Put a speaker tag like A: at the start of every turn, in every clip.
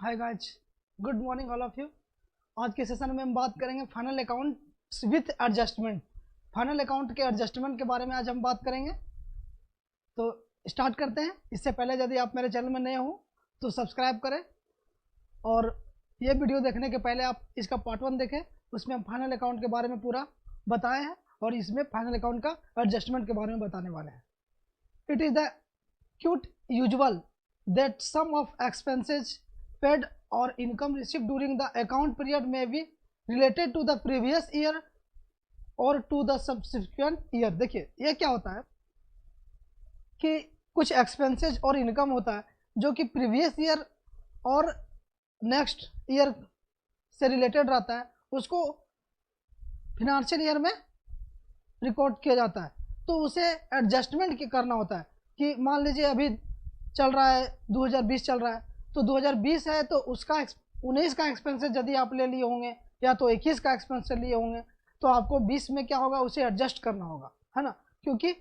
A: Hi guys, good morning all of you. आज के session में हम बात करेंगे final account with adjustment. Final account के एडजस्टमेंट के बारे में आज हम बात करेंगे। तो स्टार्ट करते हैं। इससे पहले यदि आप मेरे चैनल में नए हो तो सब्सक्राइब करें, और ये वीडियो देखने के पहले आप इसका पार्ट 1 देखें। उसमें हम फाइनल अकाउंट के बारे में पूरा बताए हैं और इसमें फाइनल अकाउंट का एडजस्टमेंट के बारे में बताने वाले हैं। It is the cute usual that sum of expenses paid or income received during the account period may be related to the previous year or to the subsequent year। देखिए ये क्या होता है कि कुछ एक्सपेंसेस और इनकम होता है जो कि प्रीवियस ईयर और नेक्स्ट ईयर से रिलेटेड रहता है, उसको फिनेंशियल ईयर में रिकॉर्ड किया जाता है। तो उसे एडजस्टमेंट करना होता है कि मान लीजिए अभी चल रहा है 2020 चल रहा है, तो 2020 है तो उसका 19 का एक्सपेंसेस यदि आप ले लिए होंगे या तो 21 का एक्सपेंसेस लिए होंगे, तो आपको 20 में क्या होगा उसे एडजस्ट करना होगा, है ना। क्योंकि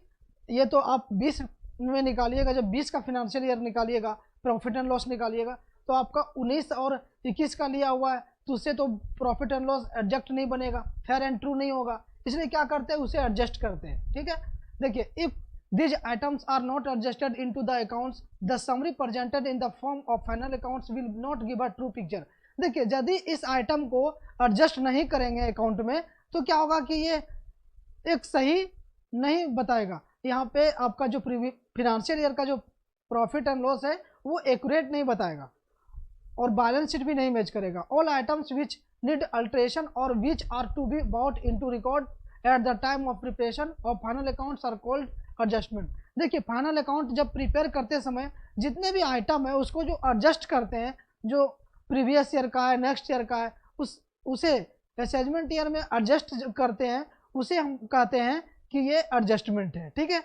A: ये तो आप 20 में निकालिएगा, जब 20 का फिनेंशियल ईयर निकालिएगा, प्रॉफिट एंड लॉस निकालिएगा, तो आपका 19 और 21 का लिया हुआ है, तो उससे तो प्रॉफिट एंड लॉस एडजस्ट नहीं बनेगा, फेयर एंड ट्रू नहीं होगा। इसलिए क्या करते हैं, उसे एडजस्ट करते हैं। ठीक है, देखिए if these items are not adjusted into the accounts, the summary presented in the form of final accounts will not give a true picture। देखिए यदि इस आइटम को एडजस्ट नहीं करेंगे अकाउंट में तो क्या होगा कि ये एक सही नहीं बताएगा। यहाँ पे आपका जो फिनेंशियल ईयर का जो प्रॉफिट एंड लॉस है वो एक्यूरेट नहीं बताएगा और बैलेंस शीट भी नहीं मैच करेगा। All items which need alteration और which are to be bought into record at the time of preparation of final accounts are called adjustment. देखिए फाइनल अकाउंट जब प्रिपेयर करते समय जितने भी आइटम है उसको जो एडजस्ट करते हैं, जो प्रीवियस ईयर का है, नेक्स्ट ईयर का है, उसे असेसमेंट ईयर में एडजस्ट करते हैं, उसे हम कहते हैं कि ये एडजस्टमेंट है। ठीक है,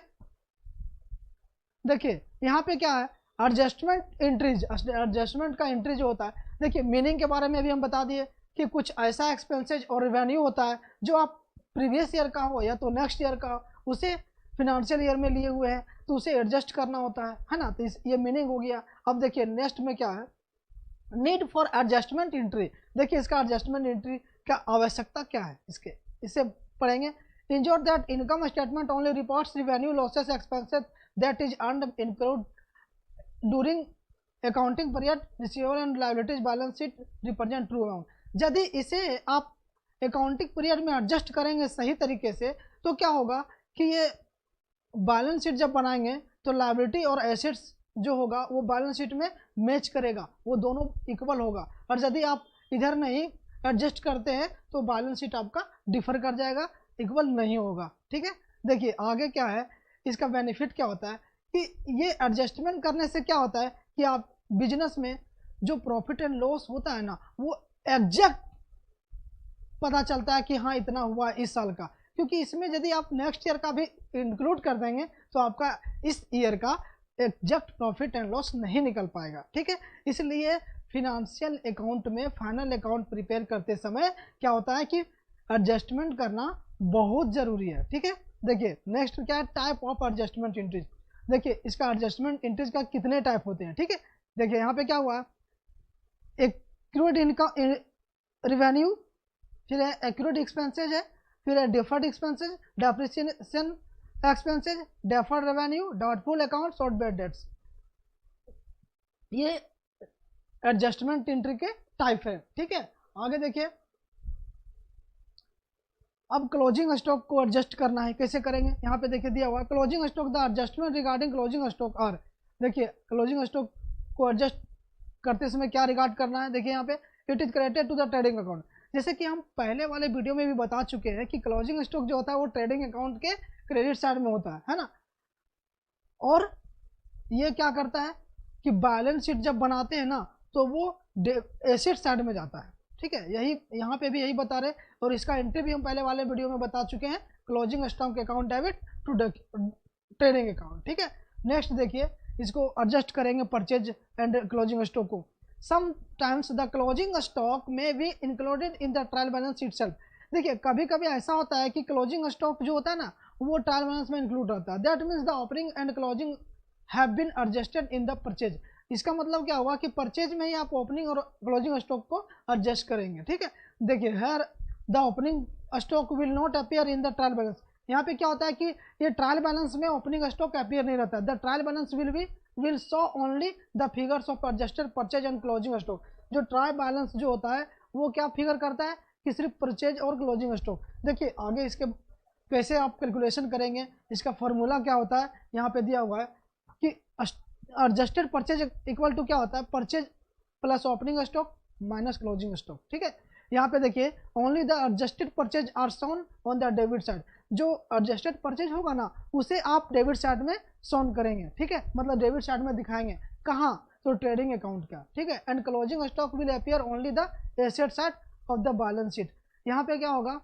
A: देखिए यहाँ पे क्या है, एडजस्टमेंट एंट्रीज। एडजस्टमेंट का एंट्री जो होता है, देखिए मीनिंग के बारे में भी हम बता दिए कि कुछ ऐसा एक्सपेंसेज और रेवेन्यू होता है जो आप प्रीवियस ईयर का हो या तो नेक्स्ट ईयर का हो, उसे फिनेंशियल ईयर में लिए हुए हैं तो उसे एडजस्ट करना होता है ना। तो ये मीनिंग हो गया। अब देखिए नेक्स्ट में क्या है, नीड फॉर एडजस्टमेंट एंट्री। देखिए इसका एडजस्टमेंट एंट्री का आवश्यकता क्या है, इसे पढ़ेंगे। Ensure that income statement only reports revenue losses expenses that is earned include during accounting period, receivable and liabilities balance sheet represent true amount. यदि इसे आप अकाउंटिंग पीरियड में एडजस्ट करेंगे सही तरीके से तो क्या होगा कि ये बैलेंस शीट जब बनाएंगे तो लायबिलिटी और एसेट्स जो होगा वो बैलेंस शीट में मैच करेगा, वो दोनों इक्वल होगा। और यदि आप इधर नहीं एडजस्ट करते हैं तो बैलेंस शीट आपका डिफर कर जाएगा, इक्वल नहीं होगा। ठीक है, देखिए आगे क्या है, इसका बेनिफिट क्या होता है कि ये एडजस्टमेंट करने से क्या होता है कि आप बिजनेस में जो प्रॉफिट एंड लॉस होता है ना, वो एग्जैक्ट पता चलता है कि हाँ इतना हुआ इस साल का। क्योंकि इसमें यदि आप नेक्स्ट ईयर का भी इंक्लूड कर देंगे तो आपका इस ईयर का एग्जैक्ट प्रॉफिट एंड लॉस नहीं निकल पाएगा। ठीक है, इसलिए फिनेंशियल अकाउंट में फाइनल अकाउंट प्रिपेयर करते समय क्या होता है कि एडजस्टमेंट करना बहुत ज़रूरी है। ठीक है, देखिए नेक्स्ट क्या है, टाइप ऑफ एडजस्टमेंट एंट्रीज। देखिए इसका एडजस्टमेंट एंट्रीज का कितने टाइप होते हैं। ठीक है, देखिए यहाँ पे क्या हुआ, एक्यूरेट इनकम रेवेन्यू, फिर एक्यूरेट एक्सपेंसेज है, फिर है deferred expenses, depreciation expenses, deferred revenue, doubtful accounts और बैड डेट्स। ये एडजस्टमेंट एंट्री के टाइप है। ठीक है, आगे देखिए, अब क्लोजिंग स्टॉक को एडजस्ट करना है, कैसे करेंगे, यहाँ पे देखिए दिया हुआ है closing stock, the adjustment regarding closing stock are. देखिए क्लोजिंग स्टॉक को एडजस्ट करते समय क्या रिगार्ड करना है, देखिए यहाँ पे it is credited to the trading account. जैसे कि हम पहले वाले वीडियो में भी बता चुके हैं कि क्लोजिंग स्टॉक जो होता है वो ट्रेडिंग अकाउंट के क्रेडिट साइड में होता है ना। और ये क्या करता है कि बैलेंस शीट जब बनाते हैं ना तो वो एसेट साइड में जाता है। ठीक है, यही यहाँ पे भी यही बता रहे, और इसका एंट्री भी हम पहले वाले वीडियो में बता चुके हैं, closing stock account debit to trading account. ठीक है, नेक्स्ट देखिए, इसको एडजस्ट करेंगे परचेज एंड क्लोजिंग स्टॉक को। Sometimes the closing stock may be included in the trial balance itself। देखिए कभी कभी ऐसा होता है कि क्लोजिंग स्टॉक जो होता है ना वो ट्रायल बैलेंस में इंक्लूड रहता है। That means the opening and closing have been adjusted in the purchase. इसका मतलब क्या होगा कि परचेज में ही आप ओपनिंग और क्लोजिंग स्टॉक को एडजस्ट करेंगे। ठीक है, देखिए here the opening stock will not appear in the trial balance. यहाँ पे क्या होता है कि ये ट्रायल बैलेंस में ओपनिंग स्टॉक अपीयर नहीं रहता। The trial balance will show only the figures of adjusted purchase and closing stock. जो ट्रायल बैलेंस जो होता है वो क्या फिगर करता है कि सिर्फ परचेज और क्लोजिंग स्टॉक। देखिए आगे इसके कैसे आप कैलकुलेशन करेंगे, इसका फॉर्मूला क्या होता है यहाँ पे दिया हुआ है कि एडजस्टेड परचेज इक्वल टू क्या होता है, purchase plus opening stock minus closing stock. ठीक है, यहाँ पे देखिए only the adjusted purchase are shown on the debit side. जो एडजस्टेड परचेज होगा ना उसे आप डेबिट साइड में शोन करेंगे। ठीक है, मतलब डेबिट साइड में दिखाएंगे कहाँ, तो ट्रेडिंग अकाउंट का। ठीक है, and closing stock will appear only the asset side of the balance sheet. यहाँ पे क्या होगा,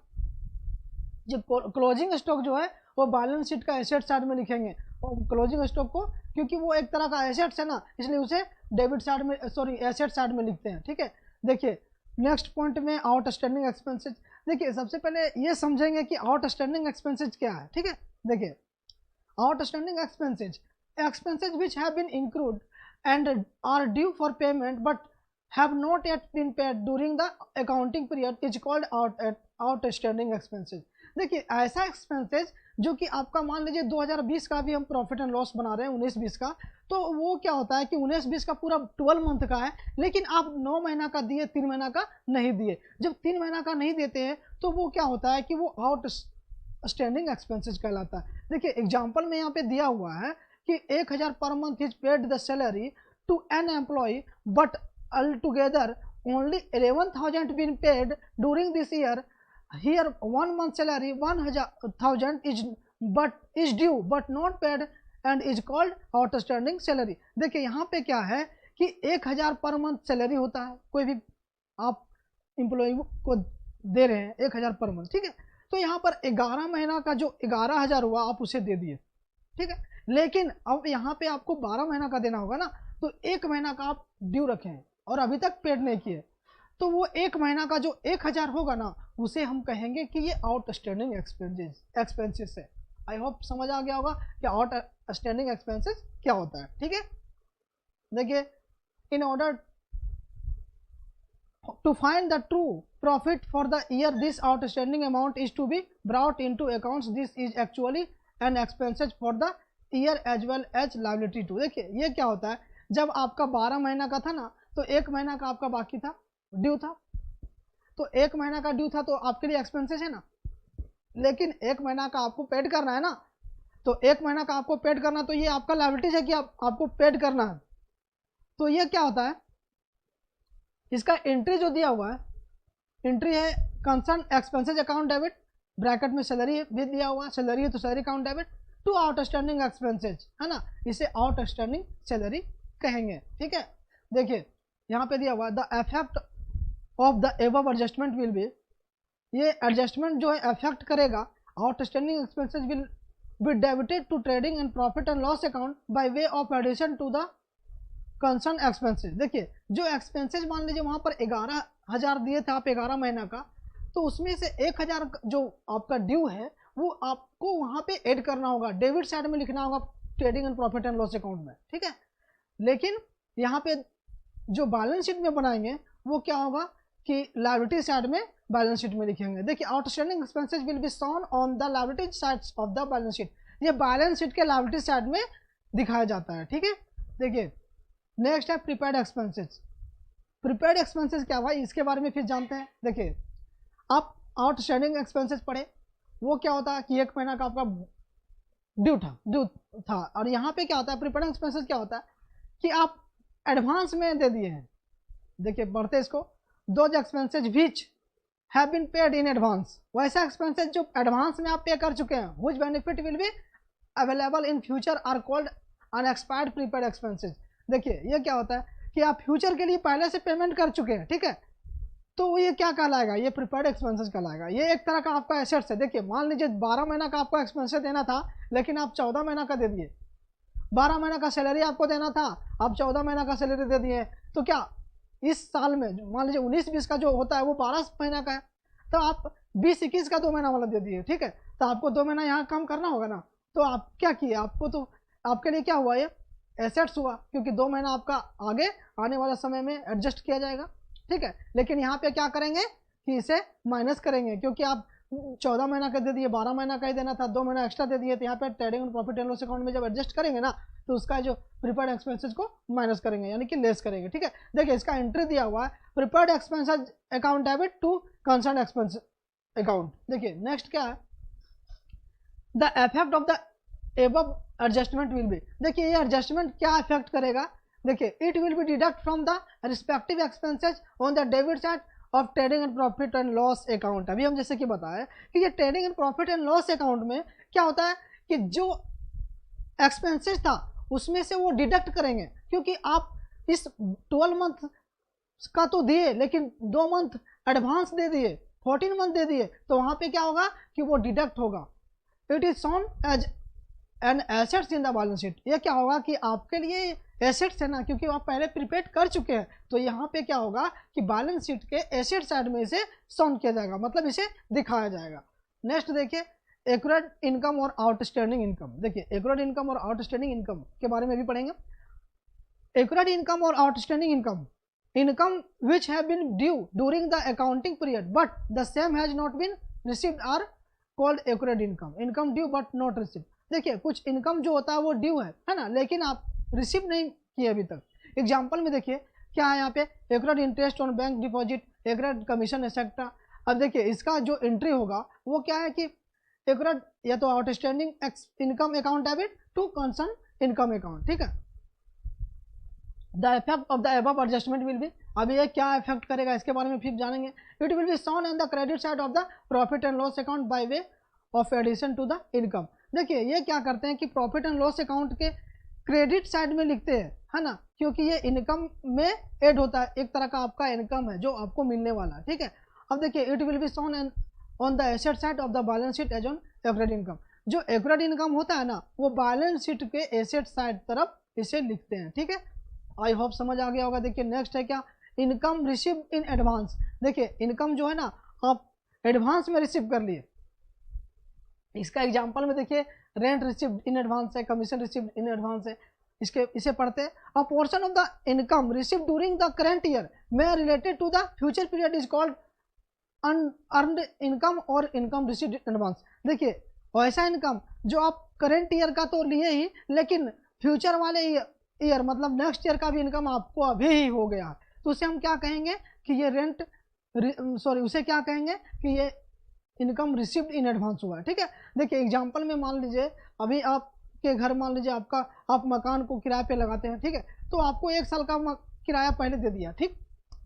A: जो क्लोजिंग स्टॉक जो है वो बैलेंस शीट का एसेट साइड में लिखेंगे, और क्लोजिंग स्टॉक को क्योंकि वो एक तरह का एसेट्स है ना, इसलिए उसे डेबिट साइड में सॉरी एसेट साइड में लिखते हैं। ठीक है, देखिए नेक्स्ट पॉइंट में आउटस्टैंडिंग एक्सपेंसेस। देखिए सबसे पहले ये समझेंगे कि आउटस्टैंडिंग एक्सपेंसेस क्या है। ठीक है, देखिए outstanding expenses which have been incurred and are due for payment but have not yet been paid during the accounting period is called outstanding expenses। देखिए ऐसा एक्सपेंसेस जो कि आपका मान लीजिए 2020 का भी हम प्रॉफिट एंड लॉस बना रहे हैं 19-20 का, तो वो क्या होता है कि 19-20 का पूरा 12 मंथ का है, लेकिन आप 9 महीना का दिए 3 महीना का नहीं दिए। जब 3 महीना का नहीं देते हैं तो वो क्या होता है कि वो आउटस्टैंडिंग एक्सपेंसेस कहलाता है। देखिए एग्जांपल में यहाँ पे दिया हुआ है कि 1000 per month is paid the salary to an employ but all together only 11,000 been paid during this year. Here 1 month salary 1,000 is due but not paid and is called outstanding salary। देखिए यहाँ पे क्या है कि 1000 per month salary होता है, कोई भी आप एम्प्लॉय को दे रहे हैं 1000 पर मंथ। ठीक है, तो यहाँ पर 11 महीना का जो 11,000 हुआ आप उसे दे दिए। ठीक है, लेकिन अब यहाँ पे आपको 12 महीना का देना होगा ना, तो 1 महीना का आप ड्यू रखे हैं और अभी तक पेड नहीं किए, तो वो 1 महीना का जो 1000 होगा ना उसे हम कहेंगे कि ये आउटस्टैंडिंग एक्सपेंसेस है। आई होप समझ आ गया होगा कि आउटस्टैंडिंग एक्सपेंसेस क्या होता है। ठीक है, देखिए in order to find the true profit for the year this outstanding amount is to be brought into accounts. This is actually an expenses for the year as well as liability too. देखिए ये क्या होता है, जब आपका 12 महीना का था ना तो 1 महीना का आपका बाकी था, ड्यू था, तो 1 महीना का ड्यू था तो आपके लिए एक्सपेंसेस है ना, लेकिन 1 महीना का आपको पेड करना है ना, तो 1 महीना का आपको पेड करना, तो ये आपका लायबिलिटीज है कि आपको पेड करना है। तो ये क्या होता है, इसका एंट्री जो दिया हुआ है, एंट्री है concern expenses account debit, bracket में सैलरी भी दिया हुआ है, सैलरी है तो salary account debit to outstanding expenses, है ना, इसे आउटस्टैंडिंग सैलरी कहेंगे। ठीक है, देखिए यहाँ पे दिया हुआ the effect of the above adjustment will be, ये एडजस्टमेंट जो है इफेक्ट करेगा outstanding expenses will be debited to trading and profit and loss account by way of addition to the concern expenses. देखिए जो एक्सपेंसेस मान लीजिए वहाँ पर 11,000 दिए थे आप 11 महीना का, तो उसमें से 1,000 जो आपका ड्यू है वो आपको वहाँ पे ऐड करना होगा, डेबिट साइड में लिखना होगा trading and profit and loss account में। ठीक है, लेकिन यहाँ पे जो बैलेंस शीट में बनाएंगे वो क्या होगा कि लायबिलिटी साइड में बैलेंस शीट में लिखेंगे। देखिए outstanding expenses will be shown on the liability sides of the balance sheet, ये बैलेंस शीट के लायबिलिटी साइड में दिखाया जाता है। ठीक है, देखिए नेक्स्ट है प्रीपेड एक्सपेंसेस। प्रीपेड एक्सपेंसेस क्या हुआ इसके बारे में फिर जानते हैं। देखिए आप आउटस्टैंडिंग एक्सपेंसेस पढ़े, वो क्या होता है कि 1 महीना का आपका ड्यू था, और यहाँ पे क्या होता है प्रीपेड एक्सपेंसेस क्या होता है कि आप एडवांस में दे दिए हैं। देखिए बढ़ते इसको, those expenses which have been paid in advance, वैसा एक्सपेंसेज जो एडवांस में आप पे कर चुके हैं, which benefit will be available in future are called unexpired prepaid expenses. देखिए ये क्या होता है कि आप फ्यूचर के लिए पहले से पेमेंट कर चुके हैं। ठीक है, तो ये क्या कहलाएगा, ये प्रीपेड एक्सपेंसेस कहलाएगा। ये एक तरह का आपका एसेट्स है। देखिए मान लीजिए 12 महीना का आपको एक्सपेंसेस देना था, लेकिन आप 14 महीना का दे दिए। 12 महीना का सैलरी आपको देना था, आप 14 महीना का सैलरी दे दिए, तो क्या इस साल में मान लीजिए 19-20 का जो होता है वो 12 महीना का है, तो आप 20-21 का 2 महीना वाला दे दिए। ठीक है, तो आपको 2 महीना यहाँ काम करना होगा ना, तो आप क्या किए, आपको तो आपके लिए क्या हुआ, ये एसेट्स हुआ, क्योंकि 2 महीना आपका आगे आने वाला समय में एडजस्ट किया जाएगा, ठीक है। लेकिन यहाँ पे क्या करेंगे कि इसे माइनस करेंगे, क्योंकि आप 14 महीना का दे दिए, 12 महीना का ही देना था, 2 महीना एक्स्ट्रा दे दिए, तो यहाँ पे trading and profit and loss account में जब एडजस्ट करेंगे ना, तो उसका जो प्रिपेयर्ड एक्सपेंसेस को माइनस करेंगे, यानी कि लेस करेंगे, ठीक है। देखिए इसका एंट्री दिया हुआ है, prepared expenses account debit to concern expense account. देखिए नेक्स्ट क्या है, the effect of the above adjustment will be. देखिए ये एडजस्टमेंट क्या इफेक्ट करेगा, देखिए it will be deduct from the respective expenses on the debit side of trading and profit and loss account. अभी हम जैसे कि बताया कि ये trading and profit and loss account में क्या होता है कि जो एक्सपेंसेस था उसमें से वो डिडक्ट करेंगे, क्योंकि आप इस 12 मंथ का तो दिए लेकिन 2 मंथ एडवांस दे दिए, 14 मंथ दे दिए, तो वहां पे क्या होगा कि वो डिडक्ट होगा। It is shown as an assets in the balance sheet. ये क्या होगा कि आपके लिए एसेट्स है ना, क्योंकि आप पहले प्रीपेड कर चुके हैं, तो यहाँ पे क्या होगा कि बैलेंस शीट के एसेट साइड में इसे शोन किया जाएगा, मतलब इसे दिखाया जाएगा। नेक्स्ट देखिए एक्यूरेट इनकम और आउटस्टैंडिंग इनकम। देखिए एक्यूरेट इनकम और आउटस्टैंडिंग इनकम के बारे में भी पढ़ेंगे। एक्यूरेट इनकम और outstanding income, income which have been due during the accounting period but the same has not been received are called accrued income। income due but not received। देखिए कुछ income जो होता है वो ड्यू है ना, लेकिन आप रिसीव नहीं किए अभी तक। एग्जांपल में देखिए क्या है यहाँ पे, accrued interest on bank deposit, accrued commission etcetera. अब देखिए इसका जो एंट्री होगा वो क्या है कि accrued या तो outstanding income account debit to concern income account, ठीक है। The effect of the above adjustment will be, अभी ये क्या इफेक्ट करेगा इसके बारे में फिर जानेंगे। It will be shown in the credit side of the profit and loss account by way of addition to the income. देखिए ये क्या करते हैं कि प्रॉफिट एंड लॉस अकाउंट के क्रेडिट साइड में लिखते हैं, है ना, क्योंकि ये इनकम में ऐड होता है, एक तरह का आपका इनकम है जो आपको मिलने वाला है, ठीक है। अब देखिए it will be shown on the asset side of the balance sheet as on accurate income. जो एक्यूरेट इनकम होता है ना वो बैलेंस शीट के एसेट साइड तरफ इसे लिखते हैं, ठीक है। आई होप समझ आ गया होगा। देखिए नेक्स्ट है क्या, इनकम रिसीव इन एडवांस। देखिए इनकम जो है ना आप एडवांस में रिसीव कर लिए, इसका एग्जांपल में देखिए रेंट रिसीव इन एडवांस है, कमीशन रिसीव इन एडवांस है, इसे पढ़ते हैं। A portion of the income receive during the current year में related to the future period is called unearned income और इनकम रिसीव इन एडवांस। देखिए ऐसा income जो आप करंट ईयर का तो लिए ही, लेकिन फ्यूचर वाले ईयर मतलब नेक्स्ट ईयर का भी इनकम आपको अभी ही हो गया, तो उसे हम क्या कहेंगे कि ये रेंट उसे क्या कहेंगे कि ये इनकम रिसीव्ड इन एडवांस हुआ है, ठीक है। देखिए एग्जांपल में मान लीजिए अभी आपके घर मान लीजिए आप मकान को किराए पे लगाते हैं, ठीक है, तो आपको 1 साल का किराया पहले दे दिया, ठीक,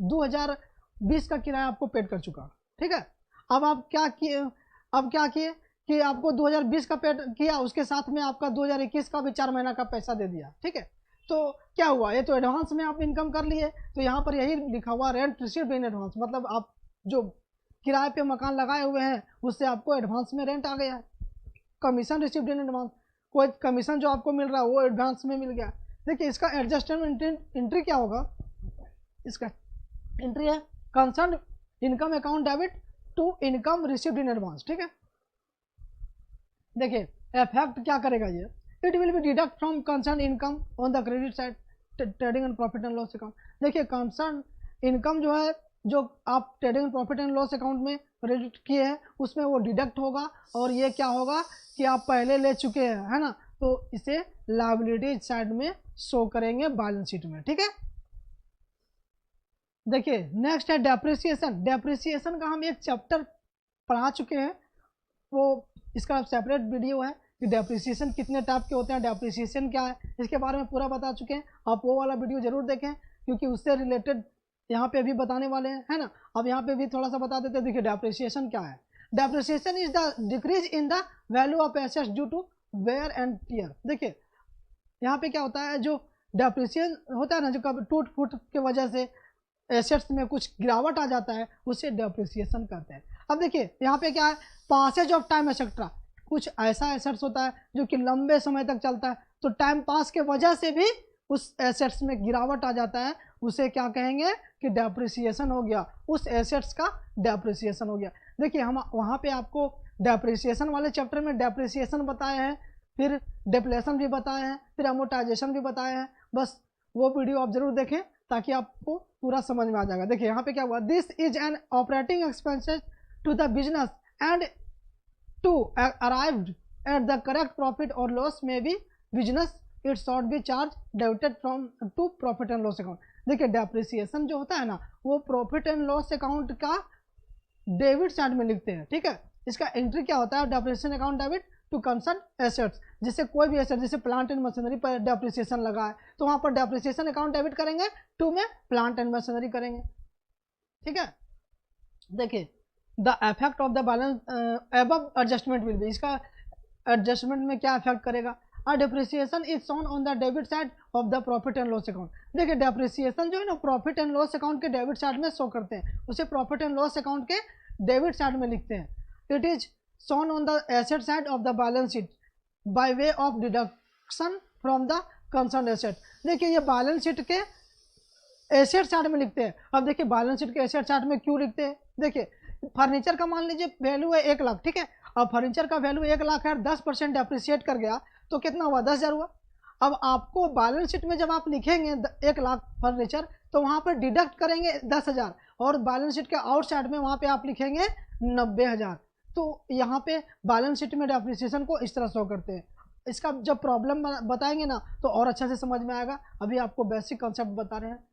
A: 2020 का किराया आपको पेड कर चुका, ठीक है। अब आप क्या किए कि आपको 2020 का पेड किया, उसके साथ में आपका 2021 का भी 4 महीना का पैसा दे दिया, ठीक है। तो क्या हुआ, ये तो एडवांस में आप इनकम कर लिए, तो यहाँ पर यही लिखा हुआ रेंट रिसीव्ड इन एडवांस, मतलब आप जो किराए पे मकान लगाए हुए हैं उससे आपको एडवांस में रेंट आ गया है। कमीशन रिसीव्ड इन एडवांस, कोई कमीशन जो आपको मिल रहा है वो एडवांस में मिल गया। देखिए इसका एडजस्टमेंट एंट्री क्या होगा, इसका एंट्री है concern income account debit to income received in advance, ठीक है। देखिए इफेक्ट क्या करेगा ये, it will be deduct from concern income on the credit side trading and profit and loss account. देखिए कंसर्न इनकम जो है जो आप trading and profit and loss account में क्रेडिट किए हैं उसमें वो डिडक्ट होगा, और ये क्या होगा कि आप पहले ले चुके हैं, है ना, तो इसे लायबिलिटी साइड में शो करेंगे बैलेंस शीट में, ठीक है। देखिए नेक्स्ट है डेप्रिसिएशन। डेप्रिसिएशन का हम एक चैप्टर पढ़ा चुके हैं, वो इसका सेपरेट वीडियो है कि डेप्रिसिएशन कितने टाइप के होते हैं, डेप्रिसिएशन क्या है, इसके बारे में पूरा बता चुके हैं। आप वो वाला वीडियो जरूर देखें क्योंकि उससे रिलेटेड यहाँ पे भी बताने वाले हैं, है ना। अब यहाँ पे भी थोड़ा सा बता देते हैं। देखिए डेप्रिसिएशन क्या है, depreciation is the decrease in the value of assets due to wear and tear. देखिए यहाँ पे क्या होता है, जो डेप्रिसिएशन होता है ना, जो कभी टूट फूट की वजह से एसेट्स में कुछ गिरावट आ जाता है उसे डेप्रिसिएशन कहते हैं। अब देखिए यहाँ पे क्या है, पासेज ऑफ टाइम एक्सेट्रा, कुछ ऐसा एसेट्स होता है जो कि लंबे समय तक चलता है, तो टाइम पास के वजह से भी उस एसेट्स में गिरावट आ जाता है, उसे क्या कहेंगे कि डेप्रिसिएशन हो गया, उस एसेट्स का डेप्रिसिएशन हो गया। देखिए हम वहाँ पे आपको डेप्रिसिएशन वाले चैप्टर में डेप्रिसिएशन बताए हैं फिर डिप्लेशन भी बताए हैं, फिर अमोर्टाइजेशन भी बताए हैं। बस वो वीडियो आप जरूर देखें ताकि आपको पूरा समझ में आ जाएगा। देखिए यहाँ पे क्या हुआ, this is an operating expenses to the business and to arrived at the correct profit और लॉस में be business it should be charge debited from to profit and loss account. देखिए डेप्रिसिएशन जो होता है ना, वो प्रॉफिट एंड लॉस अकाउंट का debit side में लिखते हैं, ठीक है। इसका एंट्री क्या होता है, depreciation account debit to concern assets. जिससे कोई भी एसेट, जैसे प्लांट एंड मशीनरी पर डेप्रिसिएशन लगा है तो वहां पर डेप्रिसिएशन अकाउंट डेबिट करेंगे, टू में प्लांट एंड मशीनरी करेंगे, ठीक है। देखिए the effect of the balance above adjustment will be, इसका एडजस्टमेंट में क्या इफेक्ट करेगा, और depreciation is shown on the debit side of the profit and loss account. देखिए डेप्रिसिएशन जो है ना प्रॉफिट एंड लॉस अकाउंट के डेबिट साइड में शो करते हैं, उसे प्रॉफिट एंड लॉस अकाउंट के डेबिट साइड में लिखते हैं। It is shown on the asset side of the balance sheet bye way of deduction from the concern asset. देखिए ये बैलेंस शीट के एसेट साइड में लिखते हैं। अब देखिए बैलेंस शीट के एसेट साइड में क्यों लिखते हैं, देखिए फर्नीचर का मान लीजिए वैल्यू है 1 लाख, ठीक है। अब फर्नीचर का वैल्यू 1 लाख है, 10% डेप्रिसिएट कर गया तो कितना हुआ, 10,000 हुआ। अब आपको बैलेंस शीट में जब आप लिखेंगे 1 लाख फर्नीचर तो वहां पर डिडक्ट करेंगे 10,000, और बैलेंस शीट के आउट साइड में वहां पे आप लिखेंगे 90,000। तो यहाँ पे बैलेंस शीट में डेप्रिसिएशन को इस तरह शो करते हैं। इसका जब प्रॉब्लम बताएंगे ना तो और अच्छा से समझ में आएगा, अभी आपको बेसिक कॉन्सेप्ट बता रहे हैं।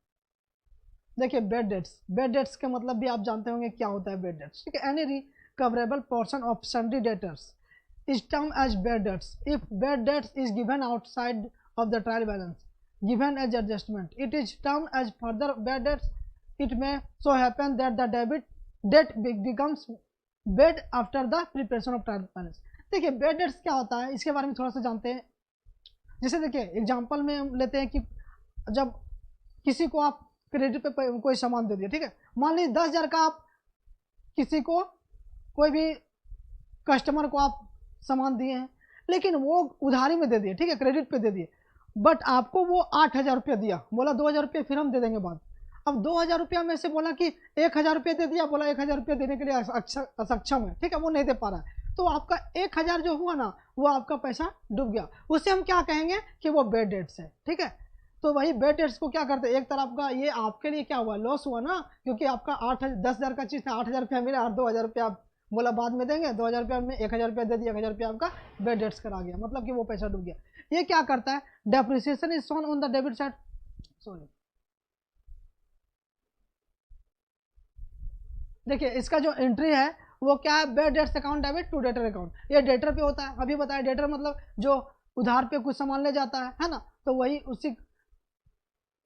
A: देखिए बेड डेट्स, बेड डेट्स के मतलब भी आप जानते होंगे क्या होता है बेड डेट्स, ठीक है। Any recoverable portion of sundry debtors is termed as bad debts if bad debts is given outside of the trial balance given as adjustment. It is termed as further bad debts. It may so happen that the debt becomes bad after the preparation of trial balance. देखिए bad debts क्या होता है, इसके बारे में थोड़ा सा जानते हैं। जैसे देखिए एग्जांपल में हम लेते हैं कि जब किसी को आप क्रेडिट पे कोई सामान दे दिया, ठीक है। मान लीजिए 10,000 का आप किसी को, कोई भी कस्टमर को आप सामान दिए हैं, लेकिन वो उधारी में दे दिए, ठीक है, क्रेडिट पे दे दिए, बट आपको वो 8,000 रुपया दिया, बोला 2,000 रुपया फिर हम दे देंगे बाद। अब 2,000 रुपया में से बोला कि 1,000 रुपया दे दिया, बोला 1,000 रुपया देने के लिए असक्षम है, ठीक है, वो नहीं दे पा रहा है, तो आपका 1,000 जो हुआ ना वो आपका पैसा डूब गया, उसे हम क्या कहेंगे कि वो बेड डेट्स है, ठीक है। तो वही बेड डेट्स को क्या करते हैं, एक तरफ का ये आपके लिए क्या हुआ, लॉस हुआ ना, क्योंकि आपका 10,000 का चीज था, 8,000 रुपया मिला और 2,000 रुपया आप बोला बाद में देंगे, 2,000 रुपया में 1,000 रुपया दे दिया, 1,000 रुपया आपका बेड डेट्स करा गया, मतलब कि वो पैसा डूब गया। ये क्या करता है, depreciation is shown on the debit side. Sorry, देखिए इसका जो एंट्री है वो क्या है, bad debts account debit to debtor account. ये डेटर पे होता है, अभी बताया डेटर मतलब जो उधार पे कुछ सामान ले जाता है ना, तो वही उसी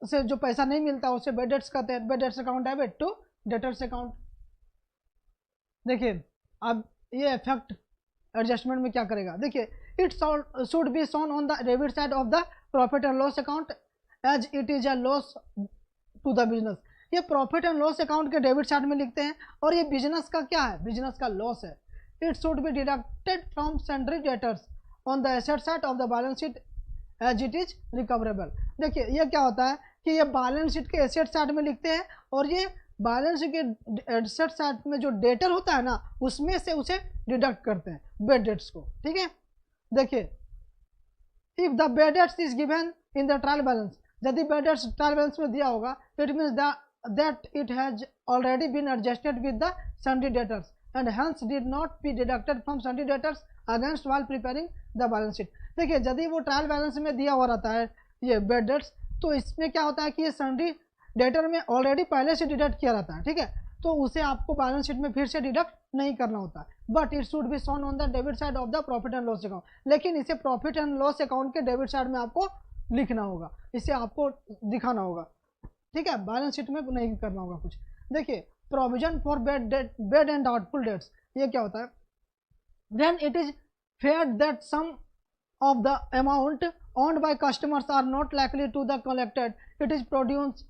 A: से जो पैसा नहीं मिलता उसे बेड डेट्स कहते हैं, bad debts account debit to debtors account. देखिए अब ये इफेक्ट एडजस्टमेंट में क्या करेगा, देखिए it should be shown on the debit side of the profit and loss account as it is a loss to the business. ये profit and loss account के debit side में लिखते हैं, और ये बिजनेस का क्या है, बिजनेस का लॉस है। It should be deducted from sundry debtors on the asset side of the balance sheet as it is recoverable. देखिए ये क्या होता है कि ये बैलेंस शीट के एसेट साइड में लिखते हैं, और ये बैलेंस शीट के एसेट साइड में जो डेटर होता है ना उसमें से उसे डिडक्ट करते हैं बेड डेट्स को, ठीक है। देखिए if the bad debts is given in the trial balance, यदि बेड डेट्स ट्रायल बैलेंस में दिया होगा, it means that it has already been adjusted with the sundry debtors and hence did not be deducted from sundry debtors against while preparing the balance sheet। देखिए यदि वो trial balance में दिया हुआ रहता है ये बेड डेट्स, तो इसमें क्या होता है कि ये सन्ड्री डेटर में ऑलरेडी पहले से डिडक्ट किया रहता है, ठीक है, तो उसे आपको बैलेंस शीट में फिर से डिडक्ट नहीं करना होता, but it should be shown on the debit side of the profit and loss account. लेकिन इसे प्रॉफिट एंड लॉस अकाउंट के डेबिट साइड में आपको लिखना होगा, इसे आपको दिखाना होगा, ठीक है, बैलेंस शीट में नहीं करना होगा कुछ। देखिए provision for bad and doubtful debts, ये क्या होता है, when it is feared that some of the amount owned by customers are not likely to the collected, it is produced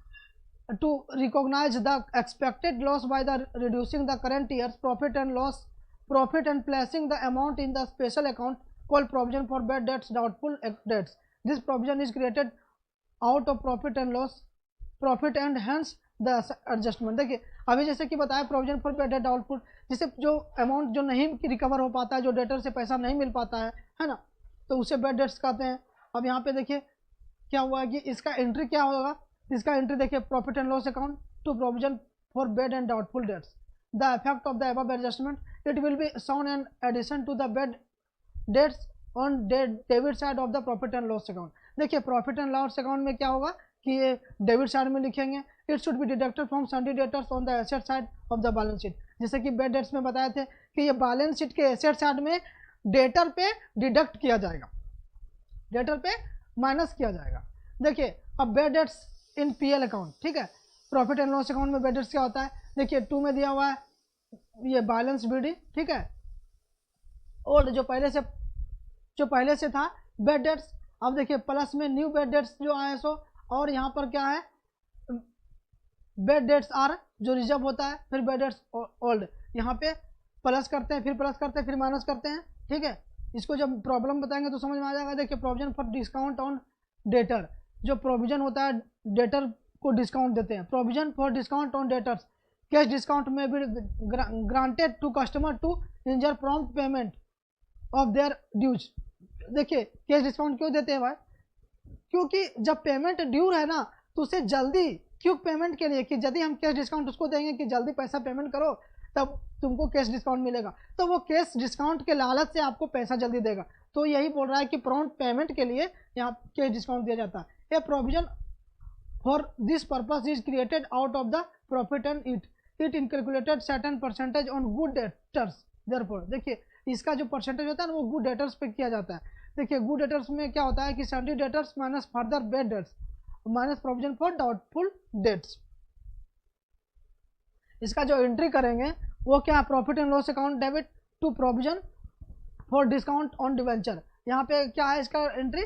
A: to recognize the expected loss by the reducing the current year's profit and placing the amount in the special account called provision for bad debts doubtful debts. This provision is created out of profit and hence the adjustment। देखिए अभी जैसे कि बताया provision for bed date doubtful, जिससे जो amount जो नहीं recover हो पाता है, जो डेटर से पैसा नहीं मिल पाता है ना, तो उसे बैड डेट्स कहते हैं। अब यहाँ पे देखिए क्या हुआ है कि इसका एंट्री क्या होगा, इसका एंट्री देखिए profit and loss account to provision for bad and doubtful debts, the effect of the above adjustment it will be shown an addition to the bad debts on debit side of the profit and loss account. देखिए profit and loss account में क्या होगा कि ये debit side में लिखेंगे, it should be deducted from sundry debtors on the asset side of the balance sheet. जैसे कि बैड डेट्स में बताए थे कि ये बैलेंस शीट के एसेट साइड में डेटर पे डिडक्ट किया जाएगा, डेटर पे माइनस किया जाएगा। देखिए अब बैड डेट्स इन पीएल अकाउंट, ठीक है, प्रॉफिट एंड लॉस अकाउंट में बैड डेट्स क्या होता है, देखिए 2 में दिया हुआ है ये बैलेंस बीडी, ठीक है, और जो पहले से था बैड डेट्स। अब देखिए प्लस में न्यू बैड डेट्स जो आए सो, और यहाँ पर क्या है बैड डेट्स आर जो रिजर्व होता है, फिर बैड डेट्स ओल्ड, यहाँ पे प्लस करते हैं, फिर प्लस करते हैं, फिर माइनस करते हैं, ठीक है। इसको जब प्रॉब्लम बताएंगे तो समझ में आ जाएगा। देखिए provision for discount on debtor, जो प्रोविजन होता है डेटर को डिस्काउंट देते हैं, provision for discount on debtors, cash discount में भी granted to customer to ensure prompt payment of their dues. देखिए कैश डिस्काउंट क्यों देते हैं भाई, क्योंकि जब पेमेंट ड्यू है ना तो उसे जल्दी क्विक पेमेंट के लिए कि यदि हम कैश डिस्काउंट उसको देंगे कि जल्दी पैसा पेमेंट करो तब तुमको कैश डिस्काउंट मिलेगा, तो वो कैश डिस्काउंट के लालच से आपको पैसा जल्दी देगा। तो यही बोल रहा है कि प्रॉम्प्ट पेमेंट के लिए यहाँ कैश डिस्काउंट दिया जाता है। ये provision for this purpose is created out of the profit and it in calculated certain percentage on good debtors. Therefore देखिए इसका जो परसेंटेज होता है ना वो गुड डेटर्स पे किया जाता है। देखिए गुड डेटर्स में क्या होता है कि sundry debtors minus further bad debts minus provision for doubtful debts. इसका जो एंट्री करेंगे वो क्या है, profit and loss account debit to provision for discount on debenture. यहाँ पे क्या है इसका entry,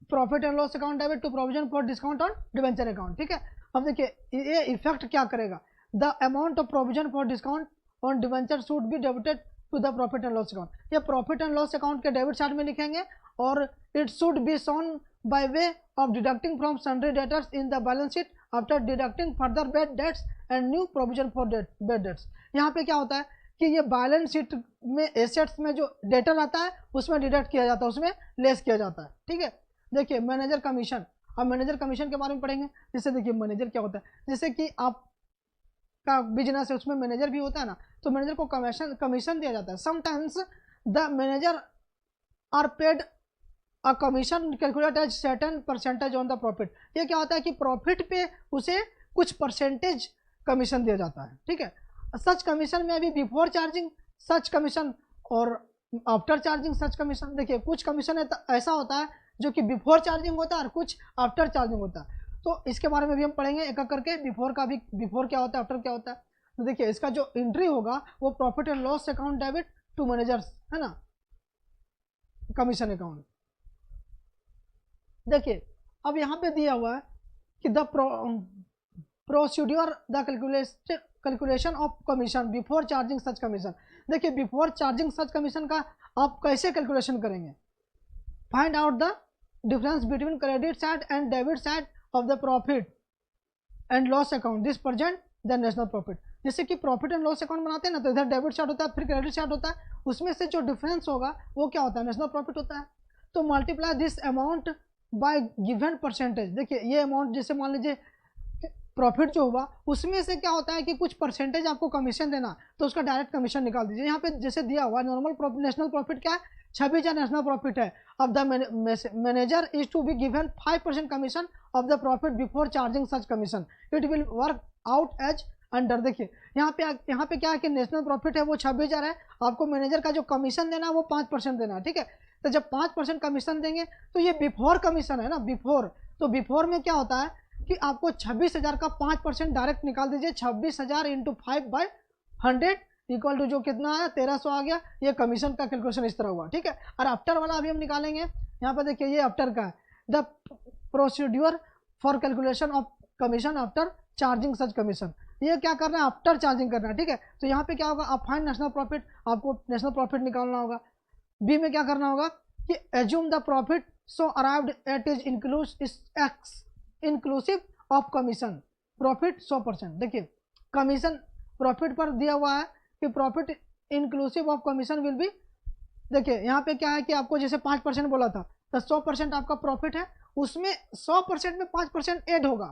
A: profit and loss account debit to provision for discount on debenture account, ठीक है। अब देखिए ये इफेक्ट क्या करेगा, the amount of provision for discount on debenture should be debited to the profit and loss account. ये profit and loss account के debit side में लिखेंगे और it should be shown by way of deducting from sundry debtors in the balance sheet after deducting further bad debts and new provision for bad debts. यहाँ पे क्या होता है कि ये बैलेंस शीट में एसेट्स में जो डेटर आता है उसमें डिडक्ट किया जाता है, उसमें लेस किया जाता है, ठीक है। देखिए मैनेजर कमीशन, अब मैनेजर कमीशन के बारे में पढ़ेंगे। जैसे देखिए मैनेजर क्या होता है, जैसे कि आप का बिजनेस है उसमें मैनेजर भी होता है ना, तो मैनेजर को कमीशन दिया जाता है। Sometimes the manager are paid a commission calculate as certain percentage on the profit. ये क्या होता है कि प्रॉफिट पे उसे कुछ परसेंटेज कमीशन दिया जाता है, ठीक है। सच कमीशन में अभी बिफोर चार्जिंग सच कमीशन और आफ्टर चार्जिंग सच कमीशन। देखिए कुछ कमीशन ऐसा होता है जो कि बिफोर चार्जिंग होता है और कुछ आफ्टर चार्जिंग होता है, तो इसके बारे में भी हम पढ़ेंगे एक एक करके। बिफोर का भी, बिफोर क्या होता है, आफ्टर क्या होता है। तो देखिए इसका जो एंट्री होगा वो profit and loss account debit to managers, है ना, कमीशन अकाउंट। देखिए अब यहाँ पे दिया हुआ है कि the procedure the calculation of commission before charging such commission. देखिए बिफोर चार्जिंग सच कमीशन का आप कैसे कैलकुलेशन करेंगे, find out the difference between credit side and debit side of the profit and loss account this present the national profit. जैसे कि profit and loss account बनाते हैं ना, तो इधर डेबिट साइड होता है फिर क्रेडिट साइड होता है, उसमें से जो डिफरेंस होगा वो क्या होता है, नेशनल प्रॉफिट होता है। तो multiply this amount by given percentage. देखिए ये अमाउंट जैसे मान लीजिए प्रॉफिट जो हुआ उसमें से क्या होता है कि कुछ परसेंटेज आपको कमीशन देना, तो उसका डायरेक्ट कमीशन निकाल दीजिए। यहाँ पे जैसे दिया हुआ नॉर्मल प्रॉफिट, नेशनल प्रॉफिट क्या है, 26,000 नेशनल प्रॉफिट है। अब the manager is to be given 5% commission of the profit before charging such commission, it will work out as under. देखिए यहाँ पे क्या है कि नेशनल प्रॉफिट है वो 26,000 है, आपको मैनेजर का जो कमीशन देना है वो 5% देना है, ठीक है। तो जब 5% कमीशन देंगे तो ये बिफोर कमीशन है ना, बिफोर, तो बिफोर में क्या होता है कि आपको 26,000 का 5% डायरेक्ट निकाल दीजिए। 26,000 इंटू 5/100 इक्वल टू जो कितना है 1300 आ गया। ये कमीशन का कैलकुलेशन इस तरह हुआ, ठीक है। और आफ्टर वाला अभी हम निकालेंगे। यहाँ पर देखिए ये आफ्टर का है, the procedure for calculation of commission after charging such commission. ये क्या करना है, आफ्टर चार्जिंग करना है, ठीक है। तो यहाँ पे क्या होगा, आप फाइंड नेशनल प्रॉफिट, आपको नेशनल प्रॉफिट निकालना होगा। बी में क्या करना होगा कि assume the profit so arrived at is inclusive of commission profit 100%। देखिए कमीशन प्रॉफिट पर दिया हुआ है कि profit inclusive of commission will be देखिए यहाँ पे क्या है कि आपको जैसे 5% बोला था, तो 100% आपका प्रॉफिट है, उसमें 100% में 5% ऐड होगा,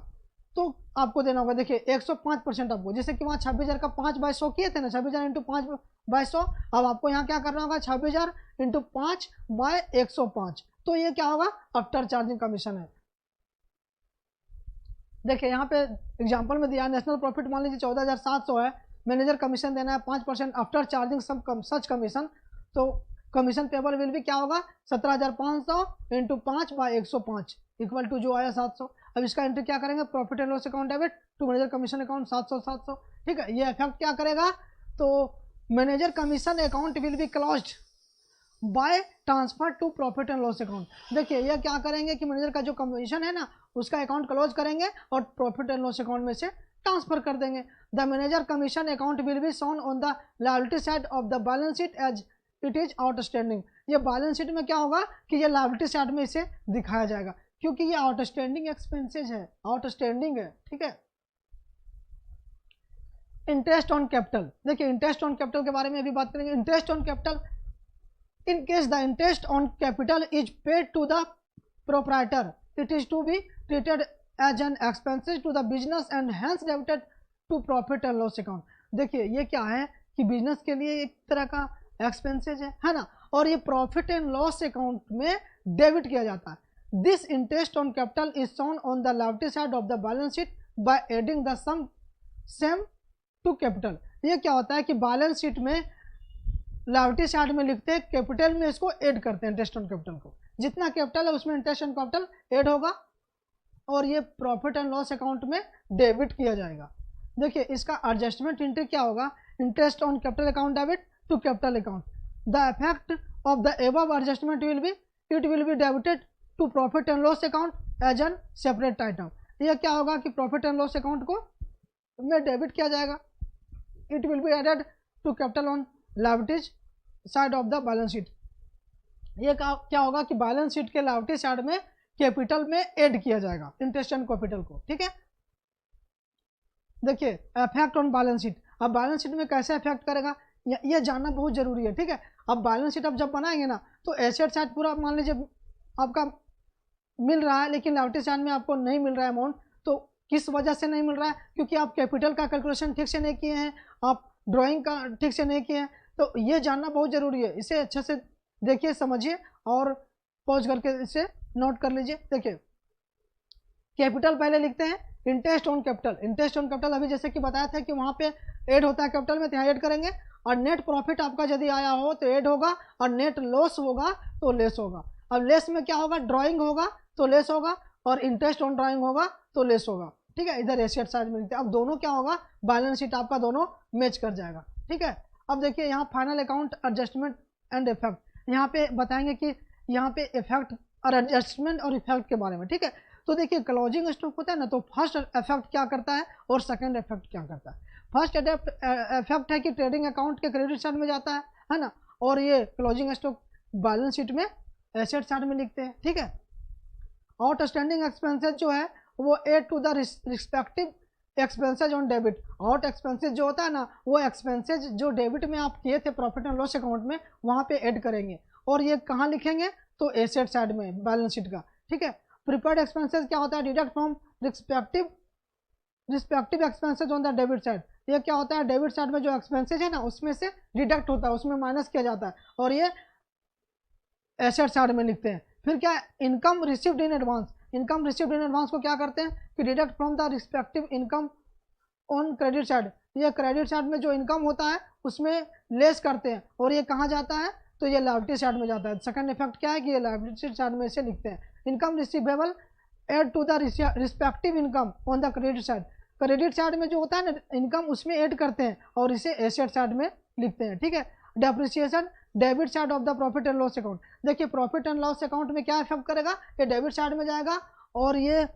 A: तो आपको देना होगा। देखिए 105% आपको, जैसे कि वहाँ 26,000 का 5/100 किए थे ना, 26,000 इंटू 5/100, अब आपको यहाँ क्या करना होगा, 26,000 इंटू 5/105, तो ये क्या होगा, आफ्टर चार्जिंग कमीशन है। देखिए यहाँ पे एग्जांपल में दिया, नेशनल प्रॉफिट मान लीजिए 14,700 है, मैनेजर कमीशन देना है 5% आफ्टर चार्जिंग सच कमीशन, तो कमीशन पेबल विल भी क्या होगा, 17,500 इंटू 5/105 इक्वल टू जो आया 700। अब इसका एंट्री क्या करेंगे, profit and loss account debit to manager commission account 700। ठीक है, ये इफेक्ट क्या करेगा, तो manager commission account will be closed by transfer to profit and loss account. देखिए ये क्या करेंगे कि मैनेजर का जो कमीशन है ना, उसका अकाउंट क्लोज करेंगे और प्रॉफिट एंड लॉस अकाउंट में से ट्रांसफर कर देंगे। The manager commission account will be shown on the liability side of the balance sheet as it is outstanding. ये बैलेंस शीट में क्या होगा कि ये लायबिलिटी साइड में इसे दिखाया जाएगा, क्योंकि ये आउटस्टैंडिंग एक्सपेंसेज है, आउटस्टैंडिंग है। ठीक है, इंटरेस्ट ऑन कैपिटल। देखिए इंटरेस्ट ऑन कैपिटल के बारे में अभी बात करेंगे। Interest on capital, in case the interest on capital is paid to the proprietor, it is to be treated as an expenses to the business and hence debited to profit and loss account। देखिए ये क्या है कि business के लिए एक तरह का एक्सपेंसेज है ना, और ये प्रॉफिट एंड लॉस अकाउंट में डेबिट किया जाता है। This interest on capital is shown on the liability side of the balance sheet by adding the sum same to capital. ये क्या होता है कि बैलेंस शीट में लायबिलिटी साइड में लिखते हैं, कैपिटल में इसको ऐड करते हैं, इंटरेस्ट ऑन कैपिटल को, जितना कैपिटल है उसमें इंटरेस्ट ऑन कैपिटल ऐड होगा और ये प्रॉफिट एंड लॉस अकाउंट में डेबिट किया जाएगा। देखिए इसका एडजस्टमेंट एंट्री क्या होगा, interest on capital account debit to capital account. The effect of the above adjustment will be, it will be debited to profit and loss account as an separate item. यह क्या होगा कि profit and loss account को में debit किया जाएगा, it will be added to capital on liabilities side of the balance sheet. ये क्या होगा कि बैलेंस शीट के लायबिलिटी साइड में कैपिटल में ऐड किया जाएगा इंटरेस्ट एंड कैपिटल को। ठीक है, देखिए इफेक्ट ऑन बैलेंस शीट। अब बैलेंस शीट में कैसे इफेक्ट करेगा ये जानना बहुत जरूरी है। ठीक है, अब बैलेंस शीट आप जब बनाएंगे ना, तो एसेट साइड पूरा मान लीजिए आपका मिल रहा है, लेकिन लायबिलिटी साइड में आपको नहीं मिल रहा है अमाउंट, तो किस वजह से नहीं मिल रहा है, क्योंकि आप कैपिटल का कैलकुलेशन ठीक से नहीं किए हैं, आप ड्राइंग का ठीक से नहीं किए हैं। तो ये जानना बहुत जरूरी है, इसे अच्छे से देखिए, समझिए और पॉज करके इसे नोट कर लीजिए। देखिए कैपिटल पहले लिखते हैं, interest on capital. Interest on capital अभी जैसे कि बताया था कि वहाँ पे ऐड होता है कैपिटल में, तो यहाँ ऐड करेंगे, और नेट प्रॉफिट आपका यदि आया हो तो ऐड होगा, और नेट लॉस होगा तो लेस होगा। अब लेस में क्या होगा, ड्राइंग होगा तो लेस होगा, और इंटरेस्ट ऑन ड्राइंग होगा तो लेस होगा। ठीक है, इधर एसेट साइड में लिखते हैं। अब दोनों क्या होगा, बैलेंस शीट आपका दोनों मैच कर जाएगा। ठीक है, अब देखिए यहाँ final account adjustment and effect, यहाँ पे बताएंगे कि यहाँ पे इफेक्ट और एडजस्टमेंट और इफेक्ट के बारे में। ठीक है, तो देखिए क्लोजिंग स्टॉक होता है ना, तो फर्स्ट इफेक्ट क्या करता है और सेकंड इफेक्ट क्या करता है। फर्स्ट इफेक्ट है कि ट्रेडिंग अकाउंट के क्रेडिट साइड में जाता है ना, और ये क्लोजिंग स्टॉक बैलेंस शीट में एसेट साइड में लिखते हैं। ठीक है, आउटस्टैंडिंग एक्सपेंसेस जो है वो add to the respective expenses on debit. Out expenses जो होता है ना, वो एक्सपेंसेज जो डेबिट में आप किए थे प्रॉफिट एंड लॉस अकाउंट में, वहाँ पे ऐड करेंगे, और ये कहाँ लिखेंगे, तो एसेट साइड में बैलेंस शीट का। ठीक है, प्रीपेड एक्सपेंसेज क्या होता है, deduct from respective expenses on the debit side. ये क्या होता है, डेबिट साइड में जो एक्सपेंसेज है ना, उसमें से डिडक्ट होता है, उसमें माइनस किया जाता है, और ये एसेट साइड में लिखते हैं। फिर क्या, income received in advance. Income received in advance को क्या करते हैं कि deduct from the respective income on credit side. ये क्रेडिट साइड में जो इनकम होता है उसमें लेस करते हैं, और ये कहाँ जाता है, तो ये लायबिलिटी साइड में जाता है। सेकंड इफेक्ट क्या है कि ये लायबिलिटी साइड में से लिखते हैं। Income receivable add to the respective income on the credit side. Credit side में जो होता है ना इनकम, उसमें ऐड करते हैं और इसे एसेट साइड में लिखते हैं। ठीक है, depreciation debit side of the profit and loss account. देखिए प्रॉफिट एंड लॉस अकाउंट में क्या इफेक्ट करेगा, ये डेबिट साइड में जाएगा, और ये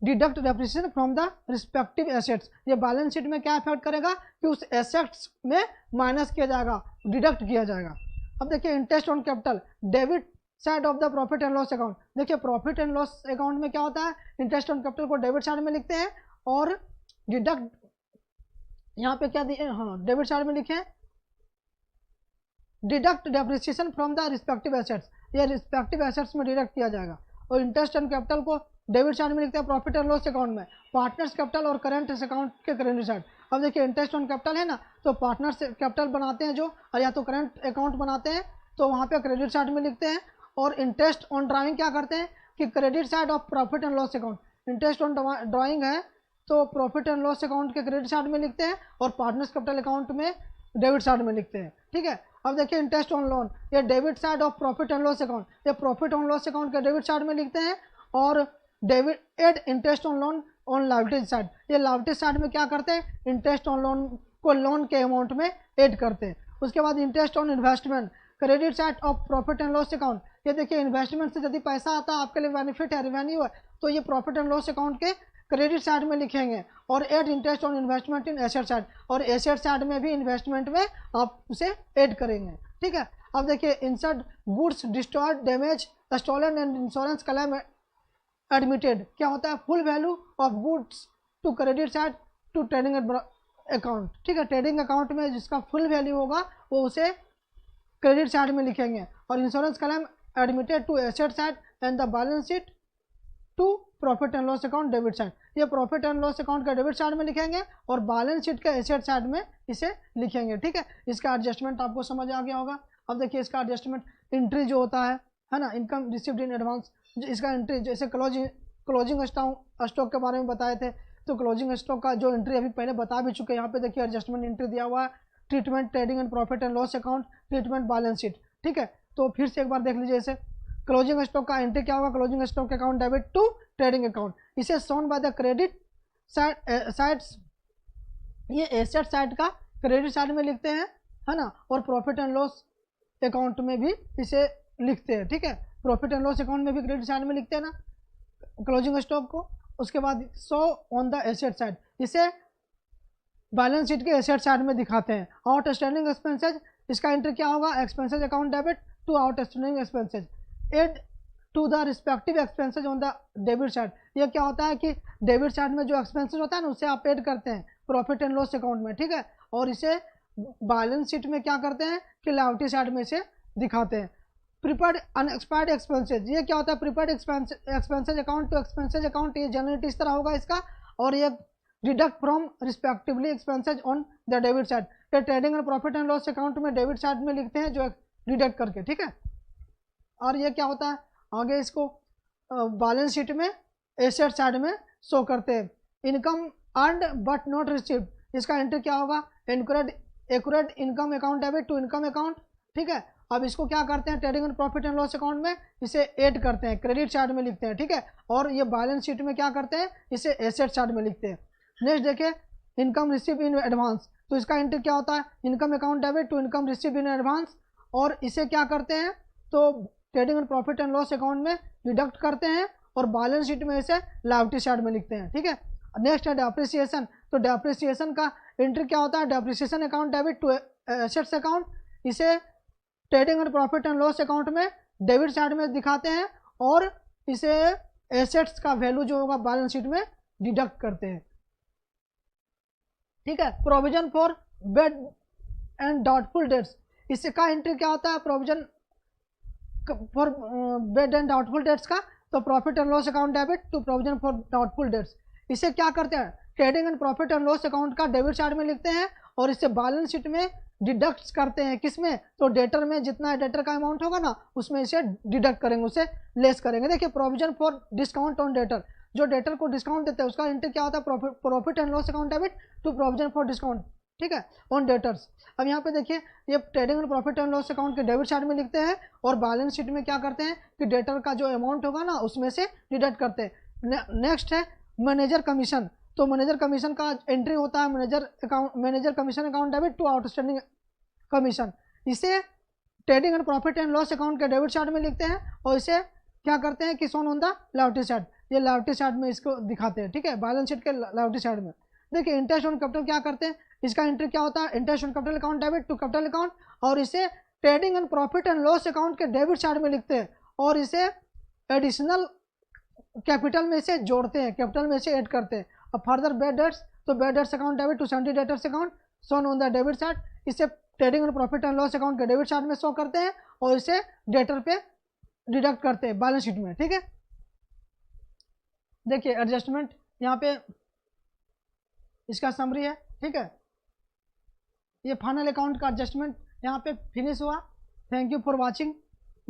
A: deduct depreciation from the respective assets. ये बैलेंस शीट में क्या इफेक्ट करेगा कि उस एसेट्स में माइनस किया जाएगा, डिडक्ट किया जाएगा। अब देखिए interest on capital debit side of the profit and loss account. देखिए प्रॉफिट एंड लॉस अकाउंट में क्या होता है, इंटरेस्ट ऑन कैपिटल को डेबिट साइड में लिखते हैं, और डिडक्ट यहाँ पे क्या दिए, हाँ डेबिट साइड में लिखे, deduct depreciation from the respective assets, ये रिस्पेक्टिव एसेट्स में डिडक्ट किया जाएगा। और इंटरेस्ट एंड कैपिटल को डेबिट साइड में लिखते हैं प्रॉफिट एंड लॉस अकाउंट में, पार्टनर्स कैपिटल और करेंट अकाउंट के क्रेडिट साइड। अब देखिए इंटरेस्ट ऑन कैपिटल है ना, तो पार्टनर्स कैपिटल बनाते हैं जो, और या तो करेंट अकाउंट बनाते हैं तो वहाँ पे क्रेडिट साइड में लिखते हैं। और इंटरेस्ट ऑन ड्राइंग क्या करते हैं कि credit side of profit and loss account, interest on drawing है तो प्रॉफिट एंड लॉस अकाउंट के क्रेडिट साइड में लिखते हैं और पार्टनर्स कैपिटल अकाउंट में डेबिट साइड में लिखते हैं, ठीक है। अब देखिए इंटरेस्ट ऑन लोन, ये debit side of profit and loss account, ये प्रॉफिट ऑन लॉस अकाउंट के डेबिट साइड में लिखते हैं। और debit add interest on loan on liability side, ये लायबिलिटी साइड में क्या करते हैं, इंटरेस्ट ऑन लोन को लोन के अमाउंट में ऐड करते हैं। उसके बाद interest on investment, credit side of profit and loss account, ये देखिए इन्वेस्टमेंट से यदि पैसा आता है आपके लिए बेनिफिट है, रेवेन्यू है, तो ये प्रॉफिट एंड लॉस अकाउंट के क्रेडिट साइड में लिखेंगे। और add interest on investment in asset side, और एसेट साइड में भी इन्वेस्टमेंट में आप उसे ऐड करेंगे, ठीक है। अब देखिए insert goods destroyed damaged stolen and insurance claim admitted, क्या होता है, full value of goods to credit side to trading account, ठीक है। ट्रेडिंग अकाउंट में जिसका फुल वैल्यू होगा वो उसे क्रेडिट साइड में लिखेंगे। और insurance claim admitted to asset side and the balance sheet to profit and loss account debit side, ये प्रॉफिट एंड लॉस अकाउंट का डेबिट साइड में लिखेंगे और बैलेंस शीट का एसेट साइड में इसे लिखेंगे, ठीक है। इसका एडजस्टमेंट आपको समझ आ गया होगा। अब देखिए इसका एडजस्टमेंट, एंट्री जो होता है ना, इनकम रिसीव्ड इन एडवांस, इसका एंट्री जैसे क्लोजिंग स्टॉक के बारे में बताए थे, तो क्लोजिंग स्टॉक का जो एंट्री अभी पहले बता भी चुके हैं। यहाँ पे देखिए एडजस्टमेंट एंट्री दिया हुआ है, treatment trading and profit and loss account, treatment balance sheet, ठीक है। तो फिर से एक बार देख लीजिए इसे, क्लोजिंग स्टॉक का एंट्री क्या होगा, closing stock account debit to trading account, इसे shown by the credit sides, ये एसेट साइड का क्रेडिट साइड में लिखते हैं, है ना। और प्रॉफिट एंड लॉस अकाउंट में भी इसे लिखते हैं, ठीक है। प्रॉफिट एंड लॉस अकाउंट में भी क्रेडिट साइड में लिखते हैं ना क्लोजिंग स्टॉक को। उसके बाद shown on the asset side, इसे बैलेंस शीट के एसेट साइड में दिखाते हैं। आउटस्टैंडिंग एक्सपेंसेज, इसका एंट्री क्या होगा, expenses account debit to outstanding expenses, add to the respective expenses on the debit side, ये क्या होता है कि डेबिट साइड में जो एक्सपेंसेज होता है ना उसे आप ऐड करते हैं प्रॉफिट एंड लॉस अकाउंट में, ठीक है। और इसे बैलेंस शीट में क्या करते हैं कि लायबिलिटी साइड में इसे दिखाते हैं। प्रीपेड अनएक्सपायर्ड एक्सपेंसेज, ये क्या होता है, prepaid expenses account to expenses account, ये जनरली इस तरह होगा इसका। और ये deduct from respectively expenses on the debit side, ये ट्रेडिंग और प्रॉफिट एंड लॉस अकाउंट में डेबिट साइड में लिखते हैं जो डिडक्ट करके, ठीक है। और ये क्या होता है आगे इसको बैलेंस शीट में एसेट साइड में शो करते हैं। Income earned but not received, इसका एंट्री क्या होगा, accurate income account debit to income account, ठीक है। अब इसको क्या करते हैं, trading and profit and loss account में इसे ऐड करते हैं, क्रेडिट साइड में लिखते हैं, ठीक है। और ये बैलेंस शीट में क्या करते हैं, इसे एसेट साइड में लिखते हैं। नेक्स्ट देखिए इनकम रिसीव इन एडवांस, तो इसका एंट्री क्या होता है, income account debit to income receive in advance, और इसे क्या करते हैं तो trading and profit and loss account में डिडक्ट करते हैं और बैलेंस शीट में इसे लायबिलिटी साइड में लिखते हैं, ठीक है। नेक्स्ट है डेप्रिसिएशन, तो डेप्रिसिएशन का एंट्री क्या होता है, depreciation account debit to assets account, इसे trading and profit and loss account में डेबिट साइड में दिखाते हैं और इसे एसेट्स का वैल्यू जो होगा बैलेंस शीट में डिडक्ट करते हैं, ठीक है। Provision for bad and doubtful debts, इसका एंट्री क्या होता है, provision for bad and doubtful debts का, तो profit and loss account debit to provision for doubtful debts, इसे क्या करते हैं, trading and profit and loss account का डेबिट साइड में लिखते हैं और इसे बैलेंस शीट में डिडक्ट करते हैं, किसमें, तो डेटर में जितना डेटर का अमाउंट होगा ना उसमें इसे डिडक्ट करेंगे, उसे लेस करेंगे। देखिए provision for discount on debtor, जो डेटर को डिस्काउंट देते हैं उसका एंट्री क्या होता है, profit and loss account debit to provision for discount, ठीक है, ऑन डेटर्स। अब यहाँ पे देखिए ये trading and profit and loss account के डेबिट साइड में लिखते हैं और बैलेंस शीट में क्या करते हैं कि डेटर का जो अमाउंट होगा ना उसमें से डिडक्ट करते हैं। नेक्स्ट है मैनेजर कमीशन, तो मैनेजर कमीशन का एंट्री होता है manager commission account debit to outstanding commission, इसे trading and profit and loss account के डेबिट साइड में लिखते हैं और इसे क्या करते हैं कि shown on the liability side, ये लायबिलिटी साइड में इसको दिखाते हैं, ठीक है, बैलेंस शीट के लायबिलिटी साइड में। देखिए इंटरेस्ट ऑन कैपिटल क्या करते हैं, इसका एंट्री क्या होता है, interest on capital account debit to capital account, और इसे trading and profit and loss account के डेबिट साइड में लिखते हैं और इसे एडिशनल कैपिटल में से जोड़ते हैं, कैपिटल में से ऐड करते हैं। अब फर्दर बेड डेट्स, तो bad debts account debit to sundry debtors account shown on the debit side, इसे ट्रेडिंग और प्रॉफिट एंड लॉस अकाउंट के डेबिट चार्ट में शो करते हैं और इसे डेटर पे डिडक्ट करते हैं बैलेंस शीट में। ठीक है, देखिए एडजस्टमेंट यहाँ पे इसका समरी है। ठीक है, ये फाइनल अकाउंट का एडजस्टमेंट यहाँ पे फिनिश हुआ। Thank you for watching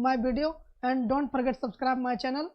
A: my video and don't forget subscribe my channel.